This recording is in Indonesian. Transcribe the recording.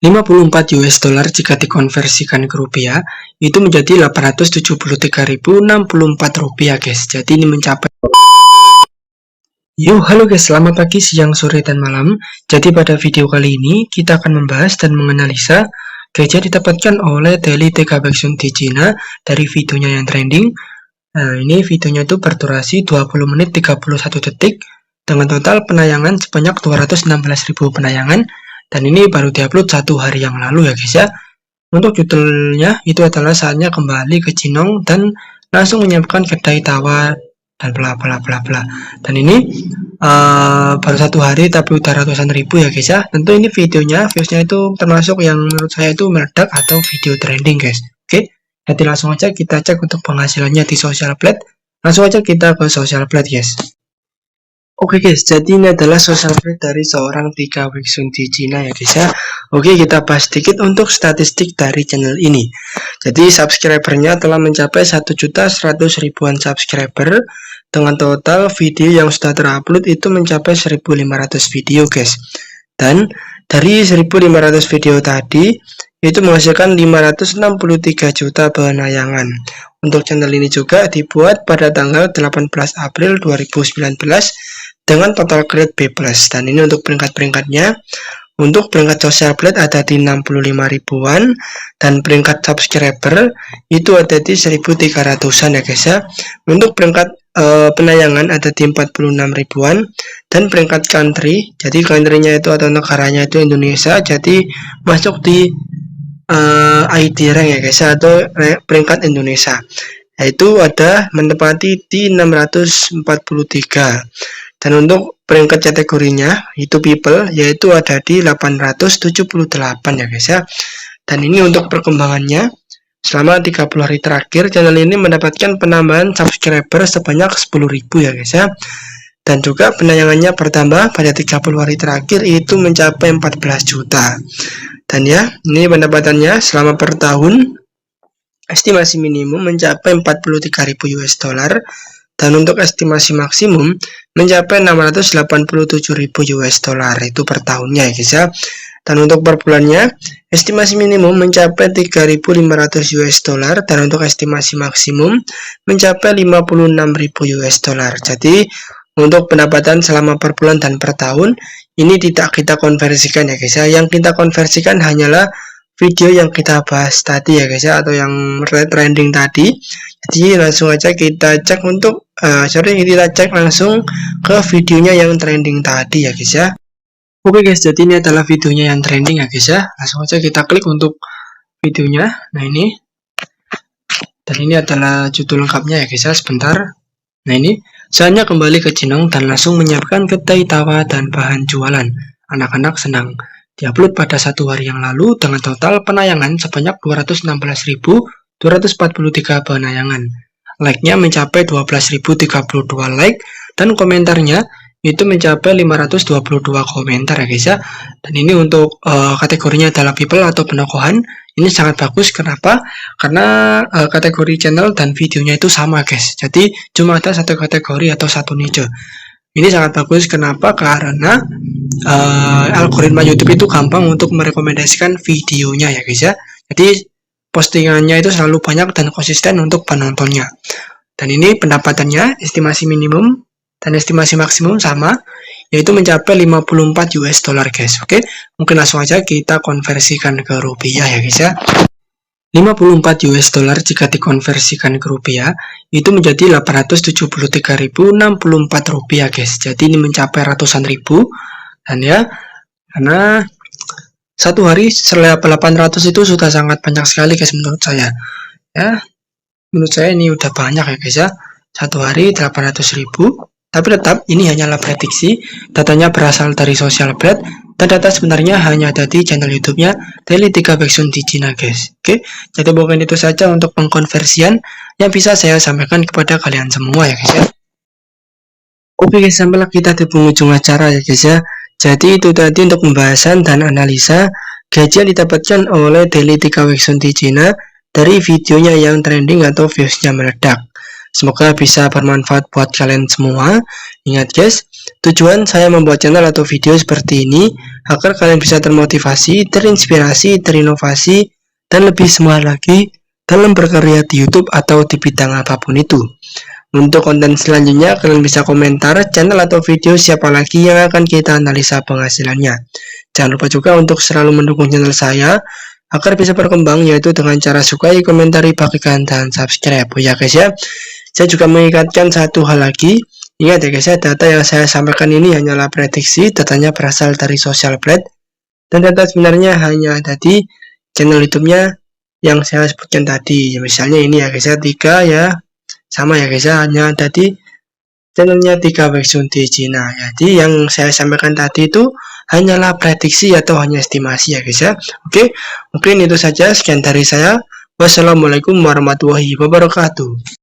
54 US dollar jika dikonversikan ke rupiah itu menjadi 873.064 rupiah guys. Jadi ini mencapai. Yo, halo guys, selamat pagi, siang, sore, dan malam. Jadi pada video kali ini kita akan membahas dan menganalisa gajah didapatkan oleh Daily TK Baeksun di Cina dari videonya yang trending. Nah, ini videonya itu berdurasi 20 menit 31 detik dengan total penayangan sebanyak 216.000 penayangan. Dan ini baru diupload 1 hari yang lalu ya guys ya. Untuk judulnya itu adalah saatnya kembali ke Cinong dan langsung menyiapkan kedai tawar dan bla bla bla bla. Dan ini baru 1 hari tapi udah ratusan ribu ya guys ya. Tentu ini videonya, viewsnya itu termasuk yang menurut saya itu meledak atau video trending guys. Oke, jadi langsung aja kita cek untuk penghasilannya di Social Blade. Langsung aja kita ke Social Blade guys. Oke guys, jadi ini adalah Social Blade dari seorang TK Baeksun di Cina ya guys ya. Oke, kita bahas sedikit untuk statistik dari channel ini. Jadi subscribernya telah mencapai 1.100.000-an subscriber dengan total video yang sudah terupload itu mencapai 1.500 video guys. Dan dari 1.500 video tadi itu menghasilkan 563 juta penayangan. Untuk channel ini juga dibuat pada tanggal 18 April 2019 dengan total grade B+. Dan ini untuk peringkat-peringkatnya. Untuk peringkat Social Blade ada di 65 ribuan dan peringkat subscriber itu ada di 1300-an ya guys ya. Untuk peringkat penayangan ada di 46 ribuan dan peringkat country, jadi country-nya itu atau negaranya itu Indonesia, jadi masuk di ID rank ya guys ya, atau peringkat Indonesia, yaitu ada menempati di 643. Dan untuk peringkat kategorinya itu people, yaitu ada di 878 ya guys ya. Dan ini untuk perkembangannya selama 30 hari terakhir channel ini mendapatkan penambahan subscriber sebanyak 10.000 ya guys ya. Dan juga penayangannya bertambah pada 30 hari terakhir itu mencapai 14 juta. Dan ya, ini pendapatannya selama per tahun estimasi minimum mencapai 43.000 US dollar. Dan untuk estimasi maksimum mencapai 687.000 US dollar itu per tahunnya ya guys ya. Dan untuk per bulannya estimasi minimum mencapai 3.500 US dollar dan untuk estimasi maksimum mencapai 56.000 US dollar. Jadi untuk pendapatan selama per bulan dan per tahun ini tidak kita konversikan ya guys ya. Yang kita konversikan hanyalah video yang kita bahas tadi ya guys ya, atau yang trending tadi. Jadi langsung aja kita cek untuk kita cek langsung ke videonya yang trending tadi ya guys ya. Oke guys, jadi ini adalah videonya yang trending ya guys ya. Langsung aja kita klik untuk videonya. Nah ini, dan ini adalah judul lengkapnya ya guys ya. Sebentar. Nah ini, saatnya kembali ke Cinong dan langsung menyiapkan kedai tawa dan bahan jualan. Anak-anak senang. Diupload pada 1 hari yang lalu dengan total penayangan sebanyak 216.243 penayangan. Like-nya mencapai 12.032 like dan komentarnya itu mencapai 522 komentar ya guys ya. Dan ini untuk kategorinya adalah people atau penokohan. Ini sangat bagus. Kenapa? Karena kategori channel dan videonya itu sama guys. Jadi cuma ada satu kategori atau satu niche. Ini sangat bagus. Kenapa? Karena algoritma YouTube itu gampang untuk merekomendasikan videonya ya guys ya. Jadi postingannya itu selalu banyak dan konsisten untuk penontonnya. Dan ini pendapatannya estimasi minimum dan estimasi maksimum sama, yaitu mencapai 54 US dollar guys. Oke, mungkin langsung aja kita konversikan ke rupiah ya guys ya. 54 US dollar jika dikonversikan ke rupiah itu menjadi 873.064 rupiah guys. Jadi ini mencapai ratusan ribu. Dan ya, karena 1 hari 800 itu sudah sangat banyak sekali guys menurut saya ya. Menurut saya ini udah banyak ya guys ya. 1 hari 800.000. Tapi tetap ini hanyalah prediksi. Datanya berasal dari Social Blade dan data sebenarnya hanya ada di channel YouTube-nya Daily TK Baeksun di Cina guys. Oke, jadi mungkin itu saja untuk pengkonversian yang bisa saya sampaikan kepada kalian semua ya guys ya. Oke guys, sampailah kita di penghujung acara ya guys ya. Jadi itu tadi untuk pembahasan dan analisa gaji yang didapatkan oleh Daily TK Baeksun di Cina dari videonya yang trending atau viewsnya meledak. Semoga bisa bermanfaat buat kalian semua. Ingat guys, Tujuan saya membuat channel atau video seperti ini agar kalian bisa termotivasi, terinspirasi, terinovasi, dan lebih semangat lagi dalam berkarya di YouTube atau di bidang apapun itu. Untuk konten selanjutnya, kalian bisa komentar channel atau video siapa lagi yang akan kita analisa penghasilannya. Jangan lupa juga untuk selalu mendukung channel saya agar bisa berkembang, yaitu dengan cara sukai, komentari, bagikan, dan subscribe. Oh ya guys ya, saya juga mengingatkan satu hal lagi. Ingat ya guys ya, data yang saya sampaikan ini hanyalah prediksi, datanya berasal dari Social Blade, dan data sebenarnya hanya ada di channel YouTube-nya yang saya sebutkan tadi. Misalnya ini ya guys ya, 3 ya, sama ya guys ya, hanya ada di channelnya 3 Baeksun Dijina. Jadi yang saya sampaikan tadi itu hanyalah prediksi atau hanya estimasi ya guys ya. Oke, mungkin itu saja, sekian dari saya. Wassalamualaikum warahmatullahi wabarakatuh.